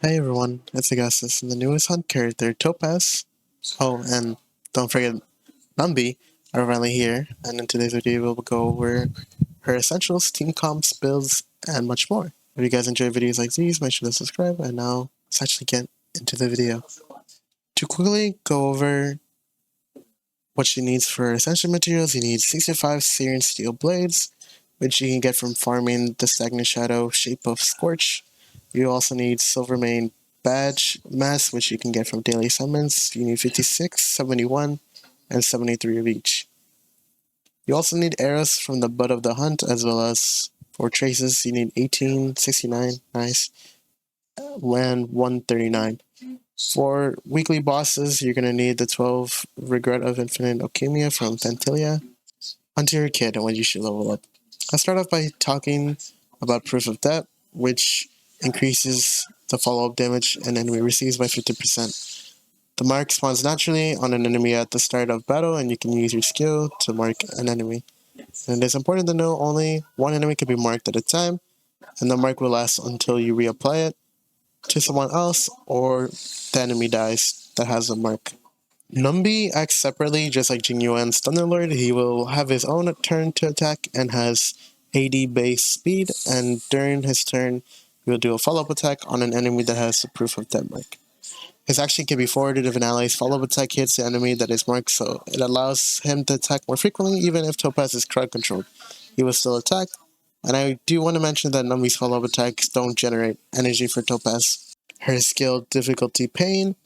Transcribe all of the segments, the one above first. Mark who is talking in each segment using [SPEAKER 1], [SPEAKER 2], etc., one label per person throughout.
[SPEAKER 1] Hey everyone, it's Augustus and the newest hunt character, Topaz. Oh, and don't forget, Numby are finally here, and in today's video we'll go over her essentials, team comps, builds, and much more. If you guys enjoy videos like these, make sure to subscribe, and now let's actually get into the video. To quickly go over what she needs for essential materials, you need 65 Syrian steel blades, which you can get from farming the stagnant shadow shape of Scorch. You also need Silvermane badge mass, which you can get from daily summons. You need 56, 71, and 73 of each. You also need arrows from the butt of the hunt, as well as for traces. You need 18, 69, nice, and 139. For weekly bosses, you're going to need the 12 Regret of Infinite Alchemia from Pantilia onto your kit and when you should level up. I'll start off by talking about Proof of Death, which increases the follow-up damage an enemy receives by 50%. The mark spawns naturally on an enemy at the start of battle, and you can use your skill to mark an enemy. And it is important to know only one enemy can be marked at a time, and the mark will last until you reapply it to someone else or the enemy dies that has the mark. Numby acts separately, just like Jingyuan's Thunderlord. He will have his own turn to attack and has AD base speed, and during his turn, he will do a follow-up attack on an enemy that has the Proof of Death mark. His action can be forwarded if an ally's follow-up attack hits the enemy that is marked, so it allows him to attack more frequently, even if Topaz is crowd controlled. He will still attack, and I do want to mention that Numby's follow-up attacks don't generate energy for Topaz. Her skill difficulty Pain.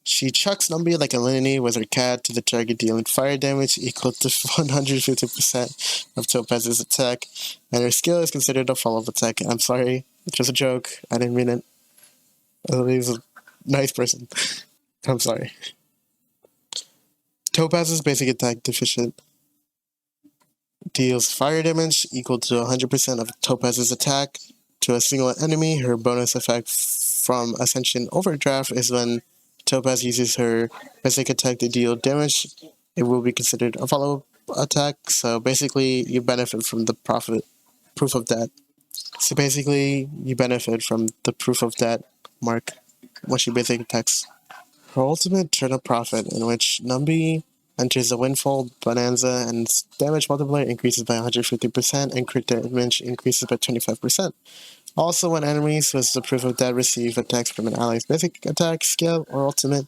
[SPEAKER 1] She chucks Numby like a lineny with her cat to the target, dealing fire damage equal to 150% of Topaz's attack, and her skill is considered a follow-up attack. I'm sorry, it was a joke. I didn't mean it. He's a nice person. I'm sorry. Topaz's basic attack deficient deals fire damage equal to 100% of Topaz's attack to a single enemy. Her bonus effect from Ascension Overdraft is when Topaz uses her basic attack to deal damage. It will be considered a follow-up attack, so basically you benefit from the Proof of Death. So basically you benefit from the Proof of Death mark when she basic attacks. Her ultimate Turn of Profit, in which Numby enters a Windfall Bonanza and its damage multiplier increases by 150% and crit damage increases by 25%. Also, when enemies with the Proof of Death receive attacks from an ally's basic attack, skill, or ultimate,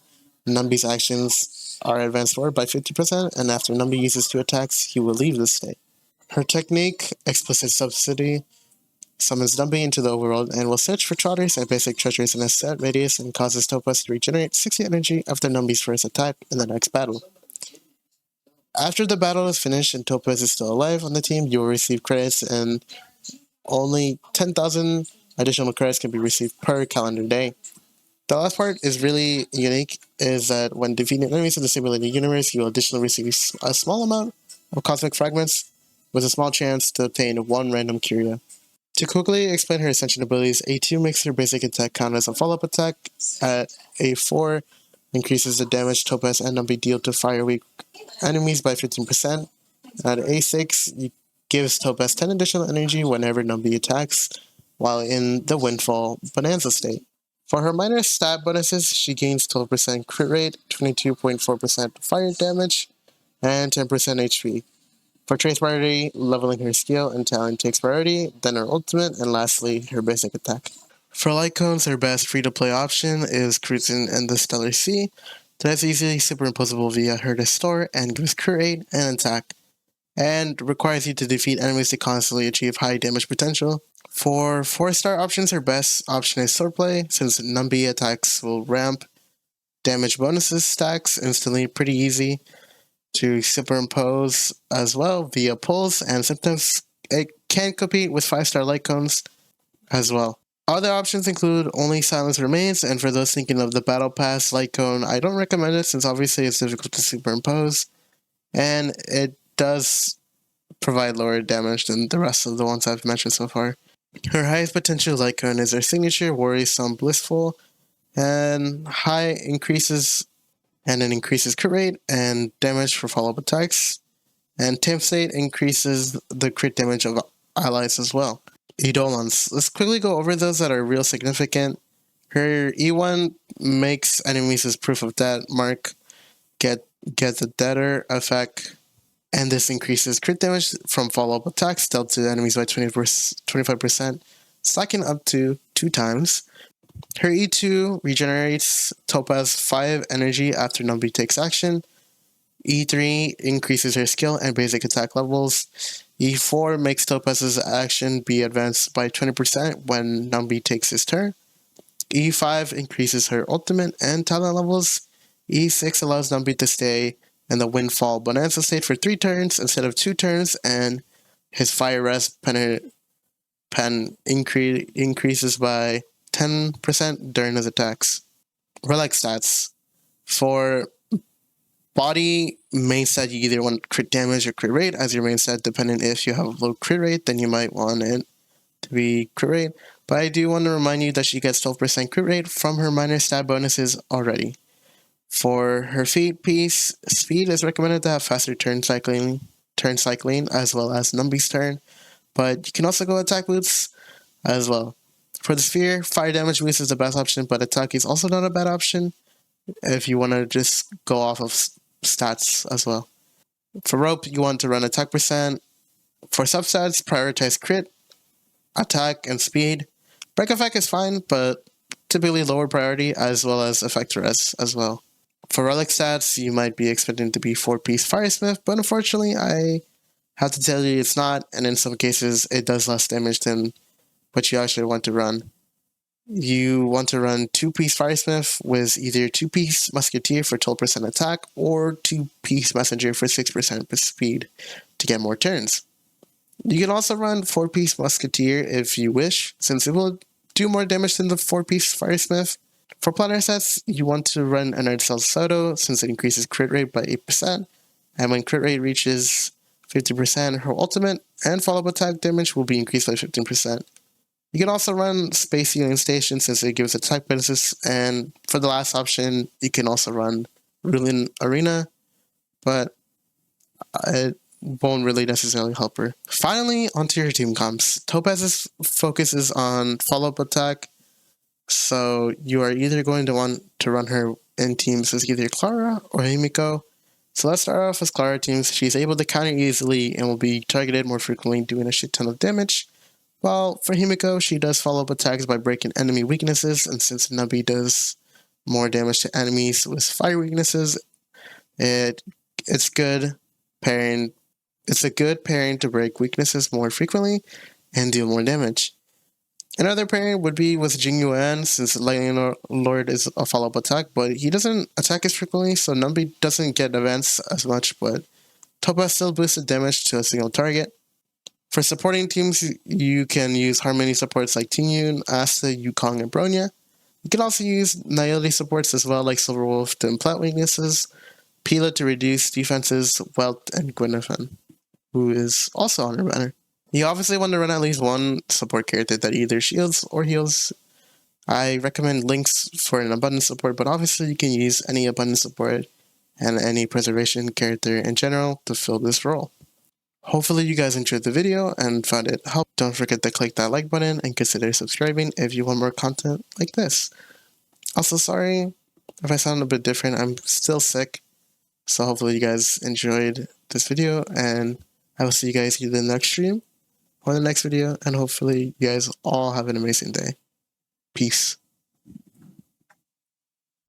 [SPEAKER 1] Numby's actions are advanced forward by 50%, and after Numby uses 2 attacks, he will leave the state. Her technique, Explicit Subsidy, summons Numby into the overworld and will search for trotters and basic treasures in a set radius and causes Topaz to regenerate 60 energy after Numby's first attack in the next battle. After the battle is finished and Topaz is still alive on the team, you will receive credits, and only 10,000 additional credits can be received per calendar day. The last part is really unique, is that when defeating enemies in the simulated universe, you will additionally receive a small amount of cosmic fragments with a small chance to obtain 1 random curia. To quickly explain her Ascension abilities, A2 makes her basic attack count as a follow-up attack. At A4, increases the damage Topaz and Numby deal to fire weak enemies by 15%. At A6, gives Topaz 10 additional energy whenever Numby attacks, while in the Windfall Bonanza state. For her minor stat bonuses, she gains 12% crit rate, 22.4% fire damage, and 10% HP. For trace priority, leveling her skill and talent takes priority, then her ultimate, and lastly, her basic attack. For Lightcones, her best free-to-play option is Cruising in the Stellar Sea. That's easily superimposable via her to store and gives crit rate and attack, and requires you to defeat enemies to constantly achieve high damage potential. For 4-star options, her best option is Swordplay, since Numby attacks will ramp damage bonuses stacks instantly, pretty easy to superimpose as well via pulls, and sometimes it can compete with 5-star Lightcones as well. Other options include Only Silence Remains, and for those thinking of the Battle Pass Lightcone, I don't recommend it since obviously it's difficult to superimpose, and it does provide lower damage than the rest of the ones I've mentioned so far. Her highest potential Lightcone is her signature Worrisome Blissful, and high increases and it increases crit rate and damage for follow-up attacks, and Temp State increases the crit damage of allies as well. Eidolons. Let's quickly go over those that are real significant. Her E1 makes enemies as proof of death mark get the deader effect, and this increases crit damage from follow-up attacks dealt to enemies by 25%, stacking up to 2 times. Her E2 regenerates Topaz 5 energy after Numby takes action. E3 increases her skill and basic attack levels. E4 makes Topaz's action be advanced by 20% when Numby takes his turn. E5 increases her ultimate and talent levels. E6 allows Numby to stay in the Windfall Bonanza state for 3 turns instead of 2 turns, and his Fire Rest pen increases by 10% during his attacks. Relic Stats. For body main stat, you either want crit damage or crit rate as your main stat, depending if you have low crit rate, then you might want it to be crit rate. But I do want to remind you that she gets 12% crit rate from her minor stat bonuses already. For her feat piece, speed is recommended to have faster turn cycling as well as Numby's turn, but you can also go attack boots as well. For the sphere, fire damage boost is the best option, but attack is also not a bad option if you want to just go off of stats as well. For rope, you want to run attack percent. For substats, prioritize crit, attack, and speed. Break effect is fine, but typically lower priority, as well as effect rest as well. For relic stats, you might be expecting to be 4-piece Firesmith, but unfortunately, I have to tell you it's not, and in some cases, it does less damage than what you actually want to run. You want to run 2-piece Firesmith with either 2-piece Musketeer for 12% attack or 2-piece Messenger for 6% speed to get more turns. You can also run 4-piece Musketeer if you wish, since it will do more damage than the 4-piece Firesmith. For planner sets, you want to run an Ardcell Soto since it increases crit rate by 8%, and when crit rate reaches 50%, her ultimate and follow-up attack damage will be increased by 15%. You can also run Space Healing Station since it gives attack bonuses, and for the last option, you can also run Ruin Arena, but it won't really necessarily help her. Finally, onto your team comps. Topaz's focus is on follow-up attack, so you are either going to want to run her in teams as either Clara or Himiko. So let's start off with Clara teams. She's able to counter easily and will be targeted more frequently, doing a shit ton of damage. While for Himiko, she does follow-up attacks by breaking enemy weaknesses, and since Numby does more damage to enemies with fire weaknesses, it's good pairing. It's a good pairing to break weaknesses more frequently and deal more damage. Another pairing would be with Jing Yuan, since Lightning Lord is a follow-up attack, but he doesn't attack as frequently, so Numby doesn't get advanced as much, but Topaz still boosted damage to a single target. For supporting teams, you can use Harmony supports like Tingyun, Asta, Yukong, and Bronya. You can also use Nayeli supports as well, like Silverwolf to implant weaknesses, Pila to reduce defenses, Welt, and Gwyneth, who is also on her banner. You obviously want to run at least one support character that either shields or heals. I recommend Lynx for an abundance support, but obviously you can use any abundance support and any preservation character in general to fill this role. Hopefully you guys enjoyed the video and found it helpful. Don't forget to click that like button and consider subscribing if you want more content like this. Also, sorry if I sound a bit different. I'm still sick. So hopefully you guys enjoyed this video, and I will see you guys either in the next stream or the next video, and hopefully you guys all have an amazing day. Peace.